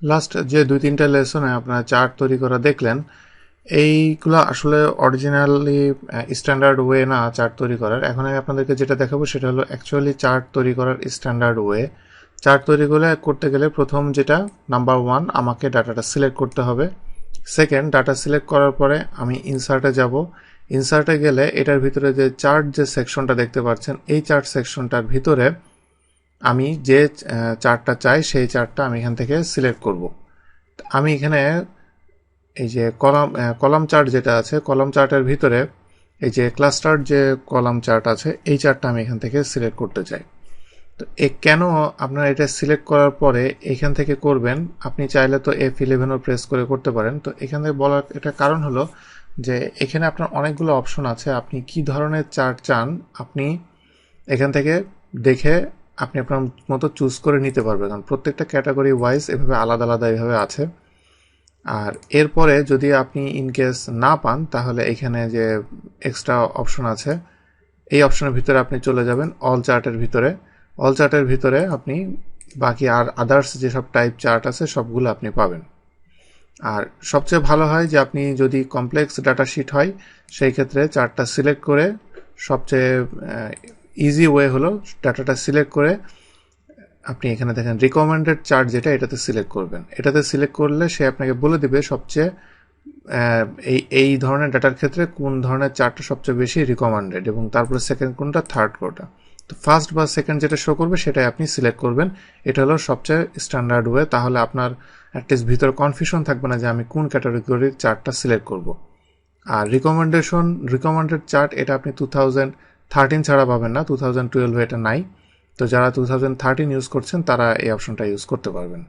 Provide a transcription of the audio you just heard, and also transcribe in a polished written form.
Last যে 2-3টা লেসনে আপনারা chart তৈরি করা দেখলেন, এইগুলো আসলে অরিজিনালি স্ট্যান্ডার্ড ওয়ে না চার্ট তৈরি করার। এখন আমি আপনাদেরকে যেটা দেখাবো সেটা হলো অ্যাকচুয়ালি চার্ট তৈরি করার স্ট্যান্ডার্ড ওয়ে। চার্ট তৈরি করতে গেলে প্রথম যেটা নাম্বার 1, আমাকে ডাটাটা সিলেক্ট করতে হবে। সেকেন্ড, ডাটা সিলেক্ট করার পরে আমি ইনসার্টে যাব। ইনসার্টে গেলে এটার ভিতরে যে চার্ট যে সেকশনটা দেখতে পাচ্ছেন, এই চার্ট সেকশনটার ভিতরে আমি যে চার্টটা চাই সেই চার্টটা আমি এখান থেকে সিলেক্ট করব। আমি এখানে এই যে কলাম চার্ট যেটা আছে, কলাম চার্টের ভিতরে এই যে ক্লাস্টার যে কলাম চার্ট আছে, এই চার্টটা আমি এখান থেকে সিলেক্ট করতে চাই। তো কেন আপনারা এটা সিলেক্ট করার পরে এখান থেকে করবেন, আপনি চাইলে তো F11 প্রেস করে করতে পারেন। তো এখান থেকে বলার এটা কারণ হলো যে এখানে আপনার অনেকগুলো অপশন আছে, আপনি কি ধরনের চার্ট চান আপনি এখান থেকে দেখে আপনি আপনার মতো চুজ করে নিতে পারবেন, কারণ প্রত্যেকটা ক্যাটাগরি ওয়াইজ এভাবে আলাদা আলাদা এভাবে আছে। আর এরপরে যদি আপনি ইনকেস না পান, তাহলে এখানে যে এক্সট্রা অপশন আছে, এই অপশনের ভিতরে আপনি চলে যাবেন অল চার্টের ভিতরে। অল চার্টের ভিতরে আপনি বাকি আর আদার্স যেসব টাইপ চার্ট আছে সবগুলো আপনি পাবেন। আর সবচেয়ে ভালো হয় যে আপনি যদি কমপ্লেক্স ডাটা শিট হয়, সেই ক্ষেত্রে চার্টটা সিলেক্ট করে সবচেয়ে ইজি ওয়ে হলো ডাটাটা সিলেক্ট করে আপনি এখানে দেখেন রিকমেন্ডেড চার্ট যেটা, এটাতে সিলেক্ট করবেন। এটাতে সিলেক্ট করলে সে আপনাকে বলে দিবে সবচেয়ে এই ধরনের ডাটার ক্ষেত্রে কোন ধরনের চার্টটা সবচেয়ে বেশি রিকমেন্ডেড, এবং তারপরে সেকেন্ড কোনটা, থার্ড কোনটা। তো ফার্স্ট বা সেকেন্ড যেটা শো করবে সেটাই আপনি সিলেক্ট করবেন। এটা হলো সবচেয়ে স্ট্যান্ডার্ড ওয়ে। তাহলে আপনার অ্যাটলিস্ট ভিতরে কনফিউশন থাকবে না যে আমি কোন ক্যাটাগরির চার্টটা সিলেক্ট করব। আর রিকমেন্ডেড চার্ট এটা আপনি 2013 ছাড়া পাবেন না, 2012 এটা নাই। তো যারা 2013 ইউজ করছেন তারা এই অপশনটা ইউজ করতে পারবেন।